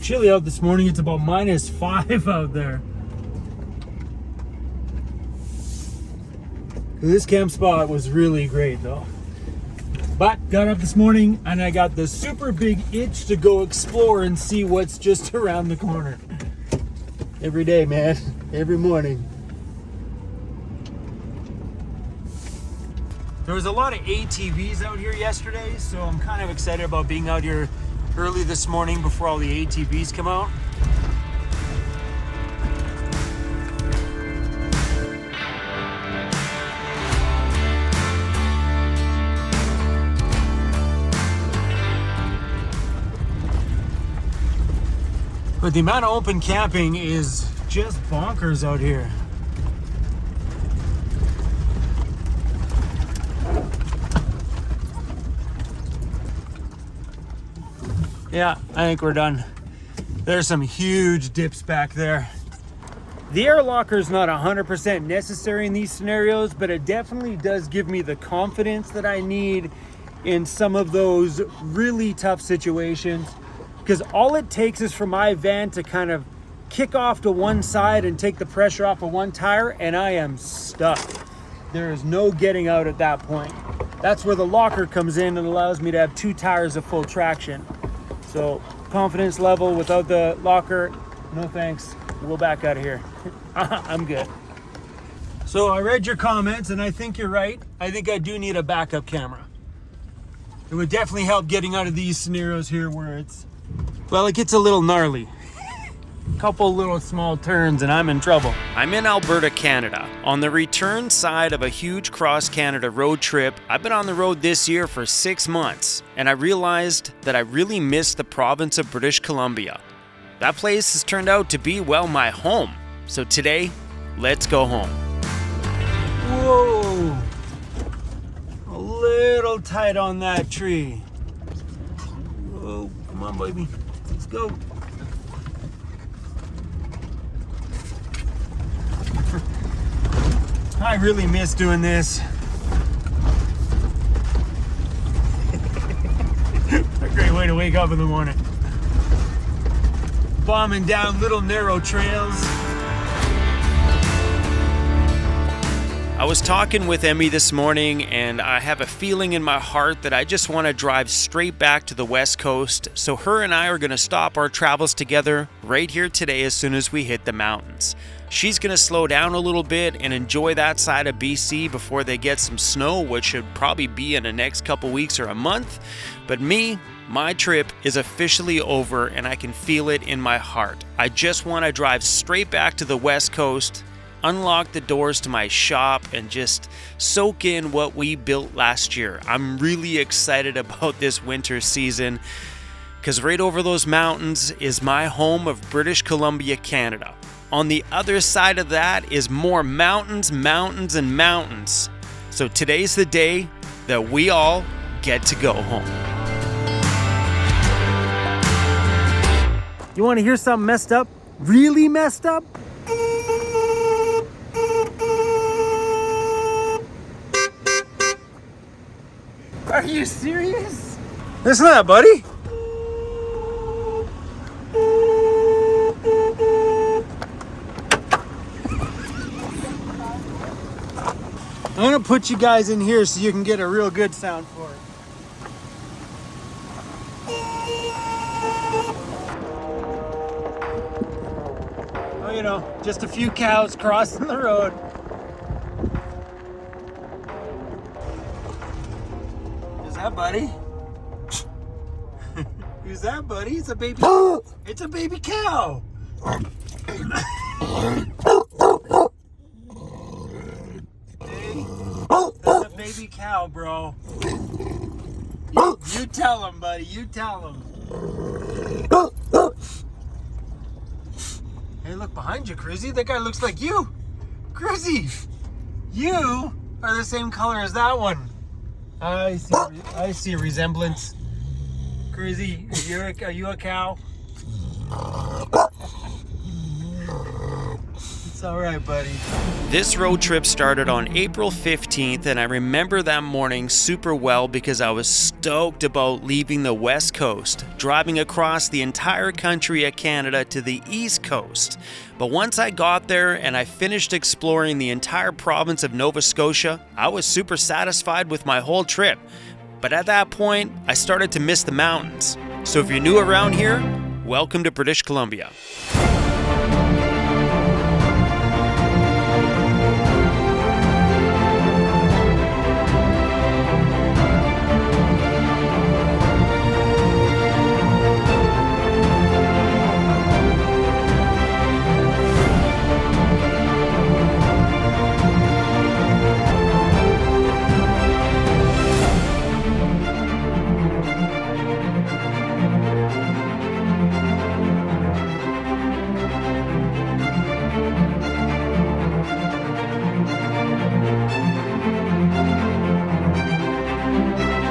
chilly out this morning. It's about -5 out there. This camp spot was really great though. But got up this morning and I got the super big itch to go explore and see what's just around the corner. Every day, man. Every morning. There was a lot of ATVs out here yesterday, so I'm kind of excited about being out here early this morning before all the ATVs come out. But the amount of open camping is just bonkers out here. Yeah, I think we're done. There's some huge dips back there. The air locker is not 100% necessary in these scenarios, but it definitely does give me the confidence that I need in some of those really tough situations. Because all it takes is for my van to kind of kick off to one side and take the pressure off of one tire, and I am stuck. There is no getting out at that point. That's where the locker comes in and allows me to have 2 tires of full traction. So confidence level without the locker, no thanks. We'll back out of here. I'm good. So I read your comments and I think you're right. I think I do need a backup camera. It would definitely help getting out of these scenarios here where it's, well, it gets a little gnarly. Couple little small turns and I'm in trouble. I'm in Alberta, Canada. On the return side of a huge cross-Canada road trip, I've been on the road this year for 6 months, and I realized that I really missed the province of British Columbia. That place has turned out to be, well, my home. So today, let's go home. Whoa! A little tight on that tree. Whoa, come on, baby. Let's go. I really miss doing this. A great way to wake up in the morning. Bombing down little narrow trails. I was talking with Emmy this morning, and I have a feeling in my heart that I just want to drive straight back to the West Coast, so her and I are going to stop our travels together right here today as soon as we hit the mountains. She's going to slow down a little bit and enjoy that side of BC before they get some snow, which should probably be in the next couple weeks or a month. But me, my trip is officially over and I can feel it in my heart. I just want to drive straight back to the West Coast, unlock the doors to my shop, and just soak in what we built last year. I'm really excited about this winter season because right over those mountains is my home of British Columbia, Canada. On the other side of that is more mountains, mountains, and mountains. So today's the day that we all get to go home. You want to hear something messed up? Really messed up? Are you serious? Listen to that, buddy. I'm gonna put you guys in here so you can get a real good sound for it. Oh, you know, just a few cows crossing the road. Who's that, buddy? Who's that, buddy? It's a baby. It's a baby cow. That's a baby cow, bro. You tell him, buddy. You tell him. Hey, look behind you, Crizzy. That guy looks like you. Crizzy, you are the same color as that one. I see a resemblance. Crizzy, are you a cow? It's all right, buddy. This road trip started on April 15th, and I remember that morning super well because I was stoked about leaving the West Coast, driving across the entire country of Canada to the East Coast. But once I got there and I finished exploring the entire province of Nova Scotia, I was super satisfied with my whole trip. But at that point, I started to miss the mountains. So if you're new around here, welcome to British Columbia.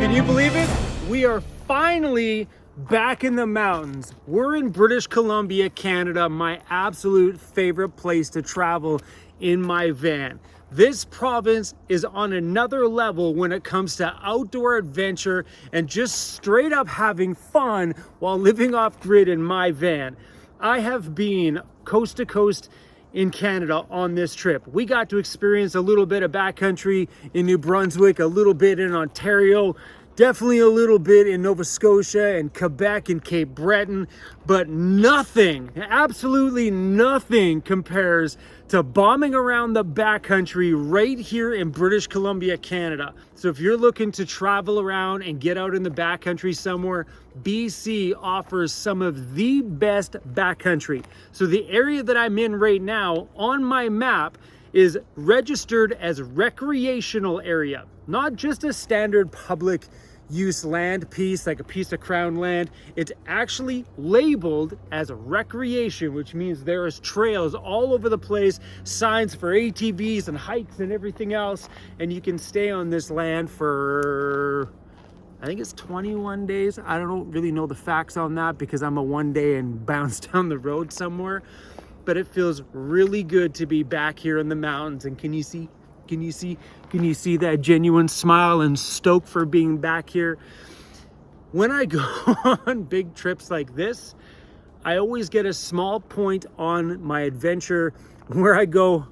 Can you believe it? We are finally back in the mountains. We're in British Columbia, Canada, my absolute favorite place to travel in my van. This province is on another level when it comes to outdoor adventure and just straight up having fun while living off grid in my van. I have been coast to coast in Canada on this trip. We got to experience a little bit of backcountry in New Brunswick, a little bit in Ontario, definitely a little bit in Nova Scotia and Quebec and Cape Breton, but nothing, absolutely nothing compares to bombing around the backcountry right here in British Columbia, Canada. So if you're looking to travel around and get out in the backcountry somewhere, BC offers some of the best backcountry. So the area that I'm in right now on my map is registered as recreational area, not just a standard public use land piece like a piece of crown land. It's actually labeled as a recreation, which means there is trails all over the place, signs for ATVs and hikes and everything else, and you can stay on this land for, I think it's 21 days. I don't really know the facts on that because I'm a one day and bounce down the road somewhere, but it feels really good to be back here in the mountains. And can you see that genuine smile and stoke for being back here? When I go on big trips like this, I always get a small point on my adventure where I go,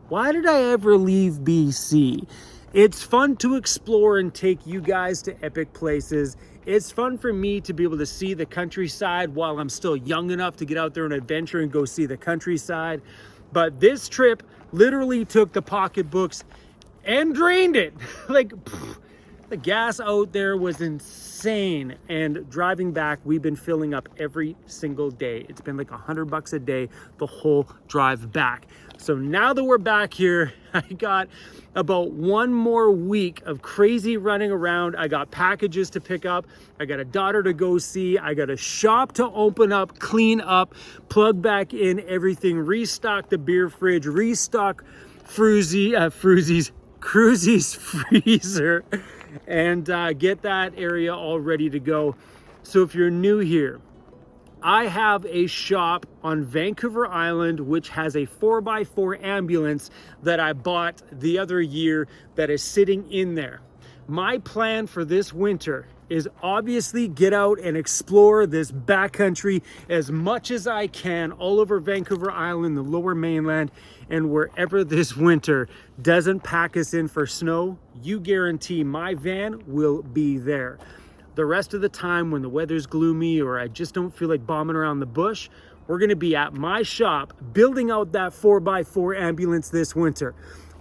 why did I ever leave BC? It's fun to explore and take you guys to epic places. It's fun for me to be able to see the countryside while I'm still young enough to get out there and adventure and go see the countryside. But this trip literally took the pocketbooks and drained it. Like, the gas out there was insane. And driving back, we've been filling up every single day. It's been like $100 a day the whole drive back. So now that we're back here, I got about one more week of crazy running around. I got packages to pick up. I got a daughter to go see. I got a shop to open up, clean up, plug back in everything, restock the beer fridge, restock Cruzy's freezer, and get that area all ready to go. So if you're new here, I have a shop on Vancouver Island which has a 4x4 ambulance that I bought the other year that is sitting in there. My plan for this winter is obviously get out and explore this backcountry as much as I can all over Vancouver Island, the lower mainland, and wherever this winter doesn't pack us in for snow, you guarantee my van will be there. The rest of the time when the weather's gloomy or I just don't feel like bombing around the bush, we're gonna be at my shop building out that 4x4 ambulance this winter.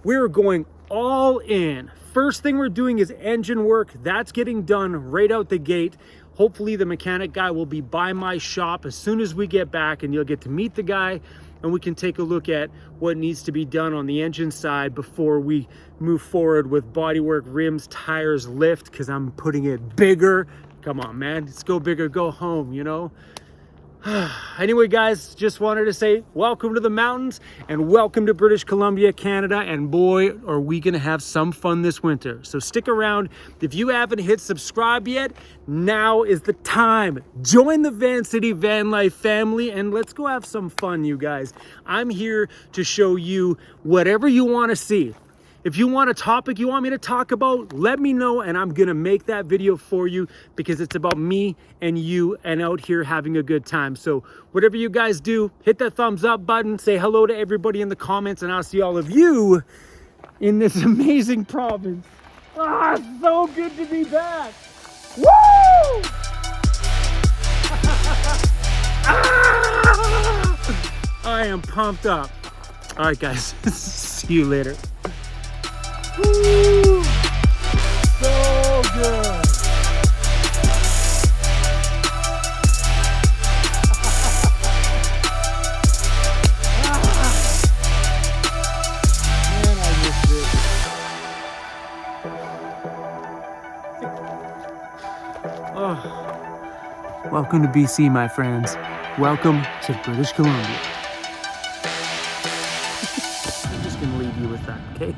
We're going all in. First thing we're doing is engine work. That's getting done right out the gate. Hopefully the mechanic guy will be by my shop as soon as we get back, and you'll get to meet the guy and we can take a look at what needs to be done on the engine side before we move forward with bodywork, rims, tires, lift, because I'm putting it bigger. Come on, man, let's go big or go home, you know? Anyway, guys, just wanted to say welcome to the mountains and welcome to British Columbia, Canada. And boy, are we gonna have some fun this winter. So stick around. If you haven't hit subscribe yet, now is the time. Join the Vancity Vanlife family and let's go have some fun, you guys. I'm here to show you whatever you want to see. If you want a topic you want me to talk about, let me know and I'm gonna make that video for you because it's about me and you and out here having a good time. So whatever you guys do, hit that thumbs up button, say hello to everybody in the comments, and I'll see all of you in this amazing province. Ah, so good to be back. Woo! Ah! I am pumped up. All right, guys, see you later. Woo! So good. Man, I miss this. Oh. Welcome to BC, my friends. Welcome to British Columbia. I'm just gonna leave you with that, okay?